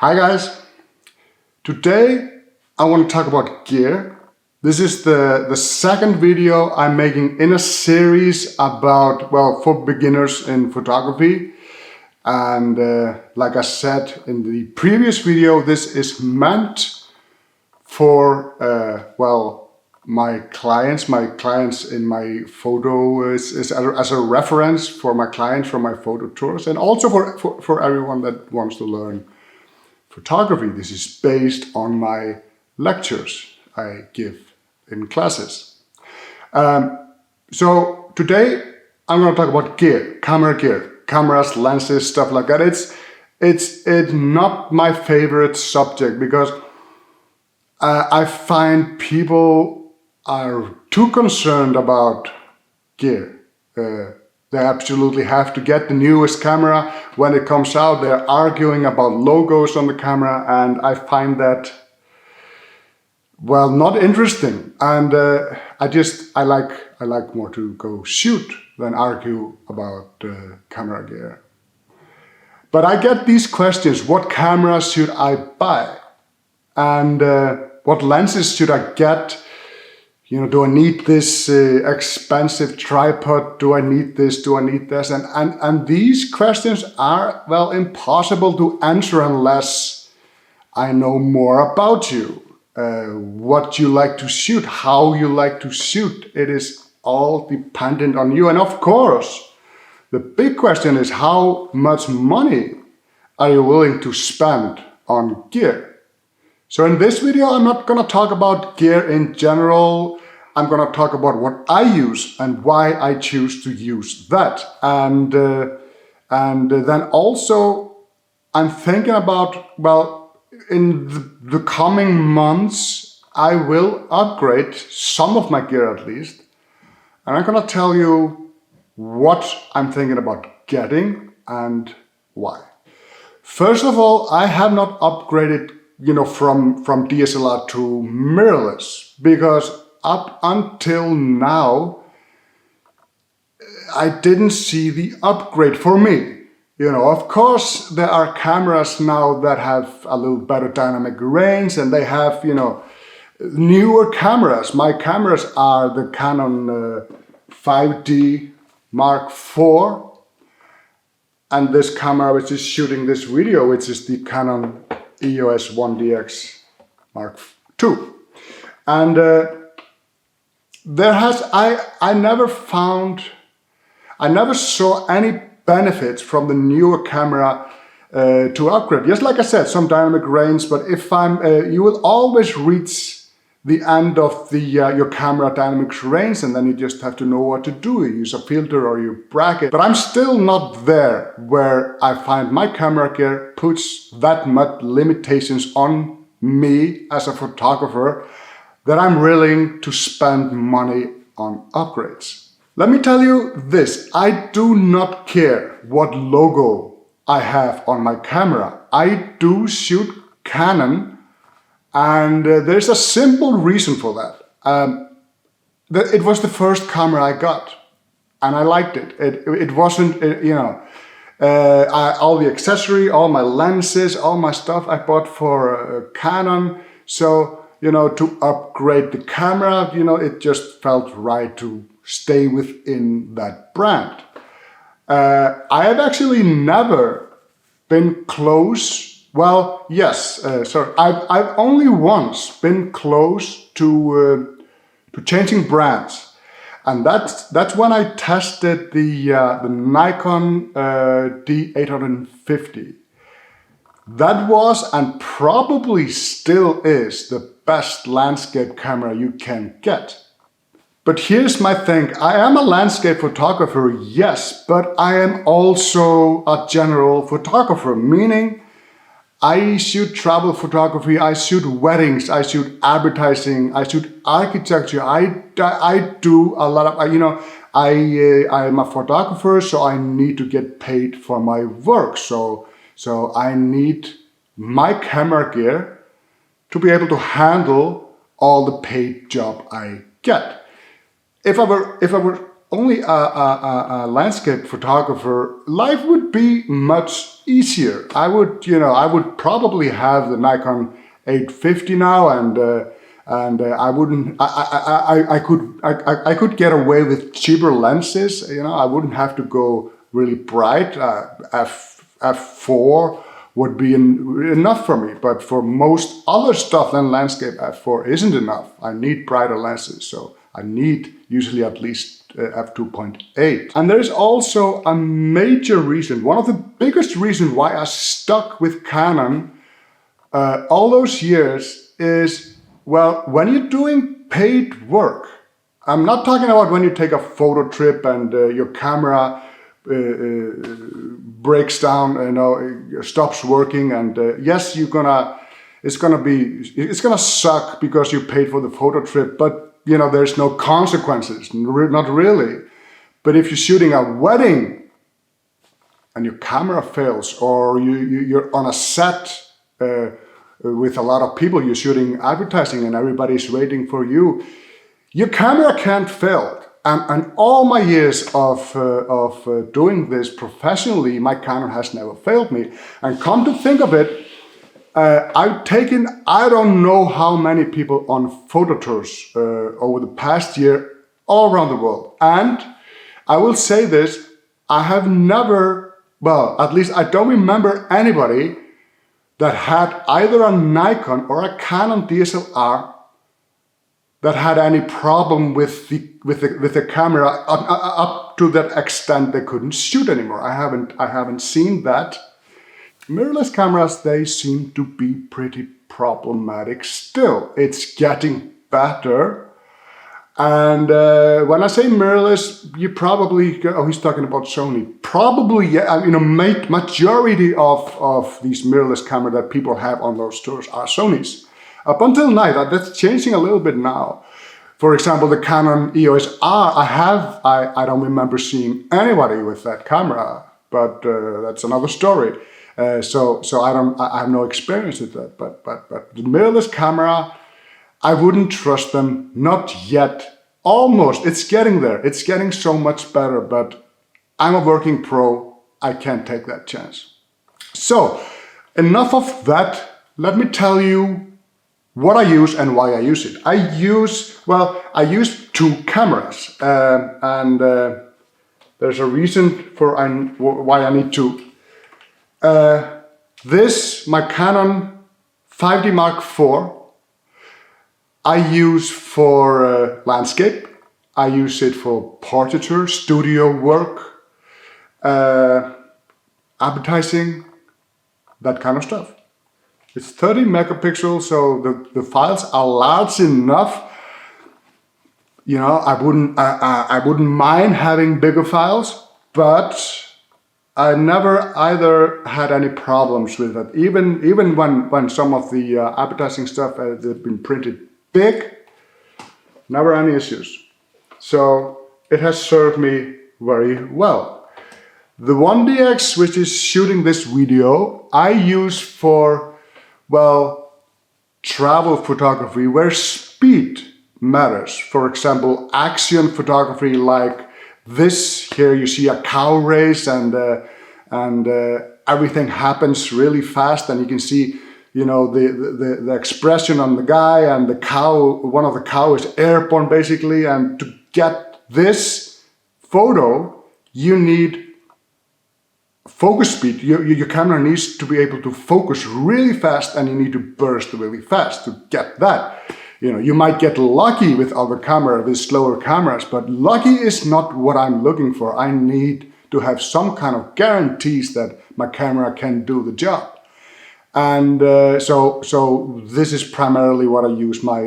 Hi guys, today I want to talk about gear. This is the second video I'm making in a series about, well, for beginners in photography. And like I said in the previous video, this is meant for, my clients in my photo is as a reference for my clients from my photo tours, and also for everyone that wants to learn photography. This is based on my lectures I give in classes. So today I'm going to talk about gear, cameras, lenses, stuff like that. It's not my favorite subject because I find people are too concerned about gear. They absolutely have to get the newest camera. When it comes out, they're arguing about logos on the camera, and I find that, well, not interesting. And I like more to go shoot than argue about camera gear. But I get these questions: what camera should I buy? And what lenses should I get? You know, do I need this expensive tripod? Do I need this? Do I need this? And these questions are, well, impossible to answer unless I know more about you. What you like to shoot, how you like to shoot. It is all dependent on you. And of course, the big question is, how much money are you willing to spend on gear? So in this video, I'm not going to talk about gear in general. I'm going to talk about what I use and why I choose to use that. And then also I'm thinking about, well, in the coming months, I will upgrade some of my gear at least. And I'm going to tell you what I'm thinking about getting and why. First of all, I have not upgraded from DSLR to mirrorless, because up until now, I didn't see the upgrade for me. Of course, there are cameras now that have a little better dynamic range, and they have, newer cameras. My cameras are the Canon 5D Mark IV, and this camera which is shooting this video, which is the Canon EOS 1DX Mark II. And I never saw any benefits from the newer camera to upgrade. Just like I said, some dynamic range, but you will always reach the end of your camera dynamic range, and then you just have to know what to do. You use a filter or you bracket. But I'm still not there where I find my camera gear puts that much limitations on me as a photographer that I'm willing to spend money on upgrades. Let me tell you this: I do not care what logo I have on my camera. I do shoot Canon, and there's a simple reason for that. It was the first camera I got, and I liked it. It wasn't, all the accessory, all my lenses, all my stuff I bought for Canon. So, to upgrade the camera, it just felt right to stay within that brand. I have actually never been close. Well, yes, I've only once been close to changing brands, and that's when I tested the Nikon D850. That was, and probably still is, the best landscape camera you can get. But here's my thing: I am a landscape photographer, yes, but I am also a general photographer, meaning I shoot travel photography, I shoot weddings, I shoot advertising, I shoot architecture. I do a lot of, I'm a photographer, so I need to get paid for my work. So I need my camera gear to be able to handle all the paid job I get. If I were only a landscape photographer, life would be much easier. I would probably have the Nikon 850 now, and I wouldn't. I could get away with cheaper lenses. I wouldn't have to go really bright. F4 would be enough for me, but for most other stuff than landscape, f4 isn't enough. I need brighter lenses, so I need usually at least f2.8. And there's also a major reason, one of the biggest reasons why I stuck with Canon all those years is, well, when you're doing paid work, I'm not talking about when you take a photo trip and your camera breaks down, stops working, and yes, it's gonna suck because you paid for the photo trip, but there's no consequences, not really. But if you're shooting a wedding and your camera fails, or you're on a set with a lot of people, you're shooting advertising and everybody's waiting for you, your camera can't fail. And all my years of doing this professionally, my Canon has never failed me. And come to think of it, I've taken I don't know how many people on photo tours over the past year all around the world. And I will say this, I have never, well, at least I don't remember anybody that had either a Nikon or a Canon DSLR that had any problem with the camera up to that extent they couldn't shoot anymore. I haven't seen that. Mirrorless cameras, they seem to be pretty problematic still. It's getting better. And when I say mirrorless, you probably go, oh, he's talking about Sony. Probably, yeah, majority of these mirrorless cameras that people have on those tours are Sonys. Up until now, that's changing a little bit now. For example, the Canon EOS R, I don't remember seeing anybody with that camera, but that's another story. So I have no experience with that. But the mirrorless camera, I wouldn't trust them, not yet. Almost, it's getting there. It's getting so much better, but I'm a working pro. I can't take that chance. So enough of that. Let me tell you what I use and why I use it. I use two cameras, and there's a reason for why I need two. My Canon 5D Mark IV, I use for landscape. I use it for portraiture, studio work, advertising, that kind of stuff. It's 30 megapixels, so the files are large enough. I wouldn't mind having bigger files, but I never either had any problems with that. Even when some of the advertising stuff has been printed big, never any issues. So it has served me very well. The 1DX, which is shooting this video, I use for, travel photography where speed matters. For example, action photography like this. Here you see a cow race and everything happens really fast, and you can see the expression on the guy, and the cow, one of the cow is airborne basically, and to get this photo you need focus speed. Your camera needs to be able to focus really fast, and you need to burst really fast to get that. You might get lucky with other cameras, with slower cameras, but lucky is not what I'm looking for. I need to have some kind of guarantees that my camera can do the job. And so this is primarily what I use my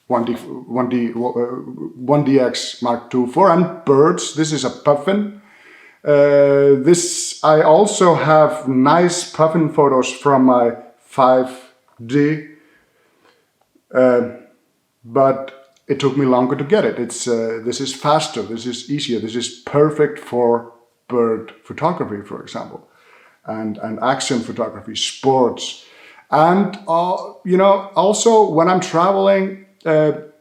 1DX Mark II for. And birds, this is a puffin. I also have nice puffin photos from my 5D, but it took me longer to get it. This is faster, this is easier, this is perfect for bird photography, for example, and action photography, sports, and also when I'm traveling, it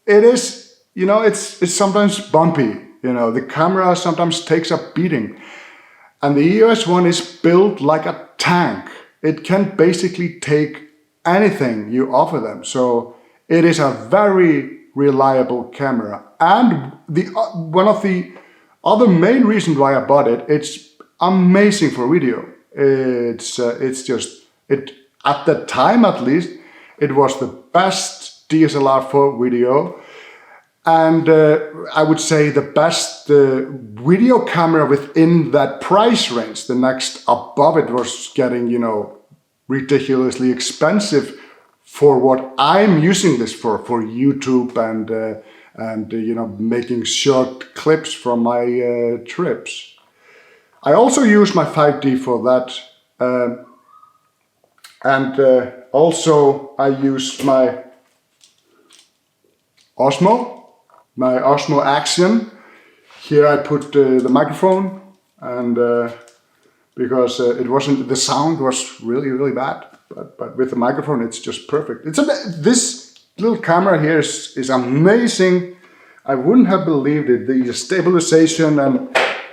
is it's sometimes bumpy. The camera sometimes takes a beating. And the EOS one is built like a tank. It can basically take anything you offer them. So it is a very reliable camera. And one of the other main reasons why I bought it, it's amazing for video. It's just at the time at least, it was the best DSLR for video. And I would say the best video camera within that price range. The next above it was getting, ridiculously expensive for what I'm using this for YouTube and making short clips from my trips. I also use my 5D for that. Also I use my Osmo Action. Here I put the microphone, and because the sound was really bad, but with the microphone it's just perfect. This little camera here is amazing. I wouldn't have believed it. The stabilization and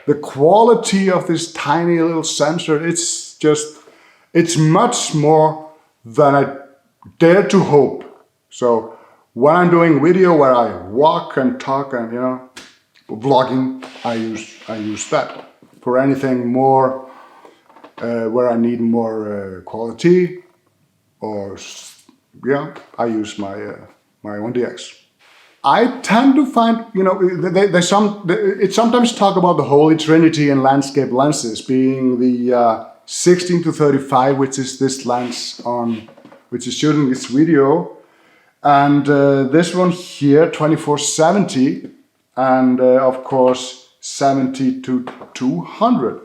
the quality of this tiny little sensor, it's much more than I dare to hope. So when I'm doing video where I walk and talk and vlogging, I use that. For anything more where I need more quality, I use my 1DX. I tend to find, it sometimes talk about the Holy Trinity in landscape lenses, being the 16-35, which is this lens which is shooting this video, and this one here, 24-70, and of course 70-200.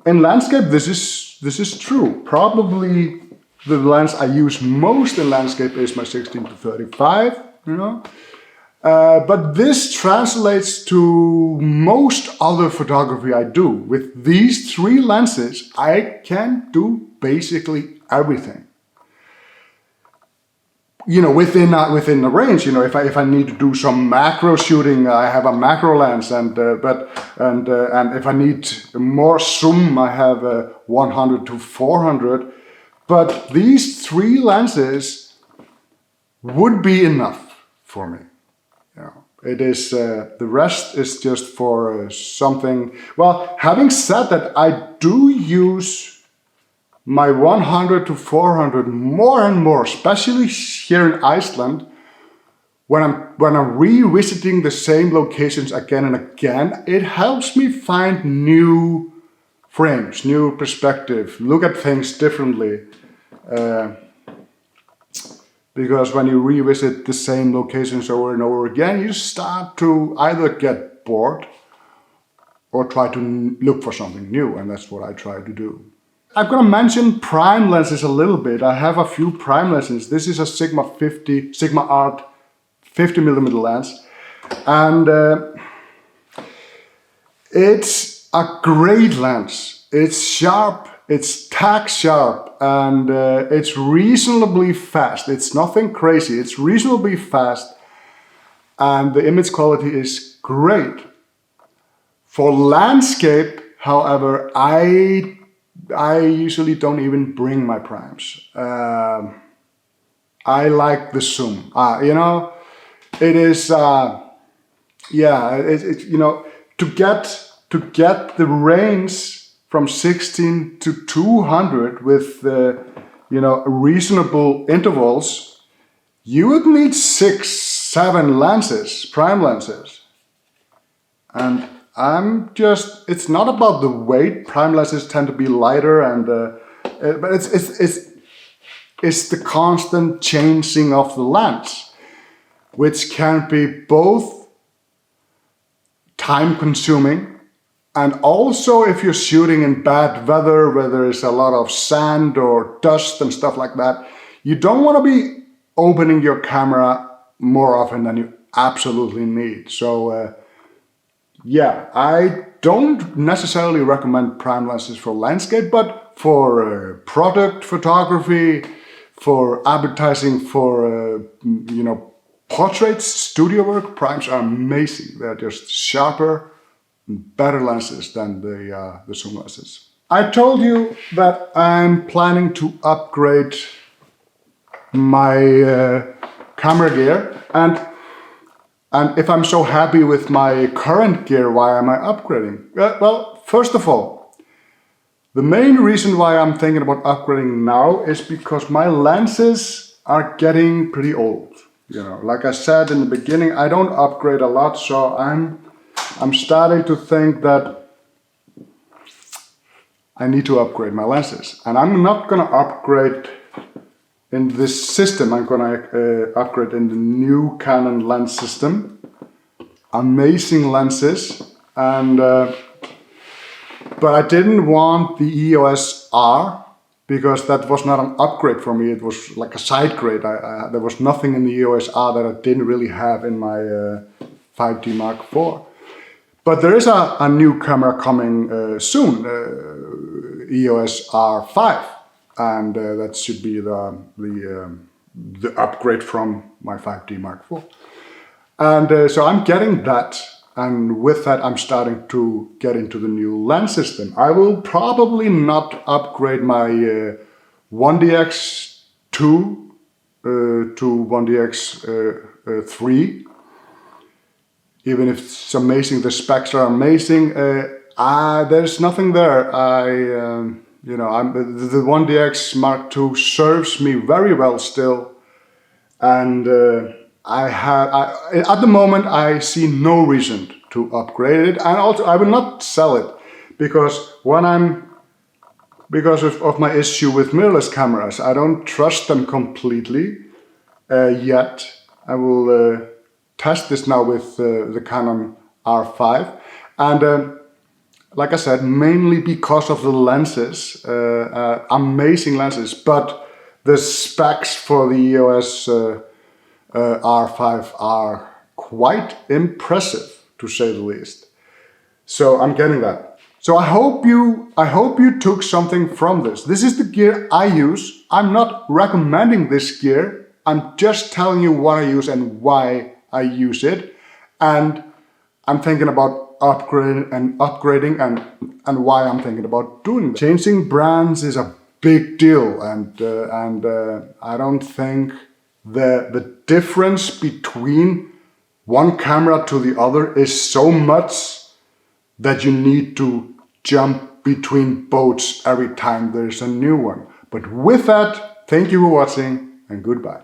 In landscape, this is true. Probably the lens I use most in landscape is my 16-35, but this translates to most other photography I do. With these three lenses, I can do basically everything. Within the range. If I need to do some macro shooting, I have a macro lens, and if I need more zoom, I have a 100-400. But these three lenses would be enough for me. It is the rest is just for something. Well, having said that, I do use my 100-400 more and more, especially here in Iceland, when I'm revisiting the same locations again and again. It helps me find new frames, new perspective, look at things differently. Because when you revisit the same locations over and over again, you start to either get bored or try to look for something new, and that's what I try to do. I'm going to mention prime lenses a little bit. I have a few prime lenses. This is a Sigma Art 50mm lens, and it's a great lens. It's sharp, it's tack sharp, and it's reasonably fast. It's nothing crazy, it's reasonably fast, and the image quality is great. For landscape, however, I usually don't even bring my primes. I like the zoom. It is, to get the range from 16-200 with reasonable intervals, you would need 6-7 lenses, prime lenses. And it's not about the weight. Prime lenses tend to be lighter, but it's the constant changing of the lens, which can be both time consuming, and also if you're shooting in bad weather where there is a lot of sand or dust and stuff like that, you don't want to be opening your camera more often than you absolutely need. So I don't necessarily recommend prime lenses for landscape, but for product photography, for advertising, for portrait studio work primes are amazing. They're just sharper, better lenses than the zoom lenses. I told you that I'm planning to upgrade my camera gear, and if I'm so happy with my current gear, why am I upgrading? Well, first of all, the main reason why I'm thinking about upgrading now is because my lenses are getting pretty old. You know, like I said in the beginning, I don't upgrade a lot, so I'm starting to think that I need to upgrade my lenses. And I'm not gonna upgrade in this system, I'm gonna upgrade in the new Canon lens system. Amazing lenses, and but I didn't want the EOS R because that was not an upgrade for me. It was like a side grade. There was nothing in the EOS R that I didn't really have in my 5D Mark IV. But there is a new camera coming soon, EOS R5, and that should be the upgrade from my 5D Mark IV. And so I'm getting that, and with that I'm starting to get into the new lens system. I will probably not upgrade my 1DX2 to 1DX3, even if it's amazing, the specs are amazing. There's nothing there. The 1DX Mark II serves me very well still, and at the moment I see no reason to upgrade it, and also I will not sell it because of my issue with mirrorless cameras. I don't trust them completely yet. I will test this now with the Canon R5, and like I said, mainly because of the lenses, amazing lenses, but the specs for the EOS R5 are quite impressive, to say the least. So I'm getting that. So I hope you took something from this. This is the gear I use. I'm not recommending this gear. I'm just telling you what I use and why I use it. And I'm thinking about upgrading and why I'm thinking about doing that. Changing brands is a big deal, and I don't think the difference between one camera to the other is so much that you need to jump between boats every time there's a new one. But with that, thank you for watching and goodbye.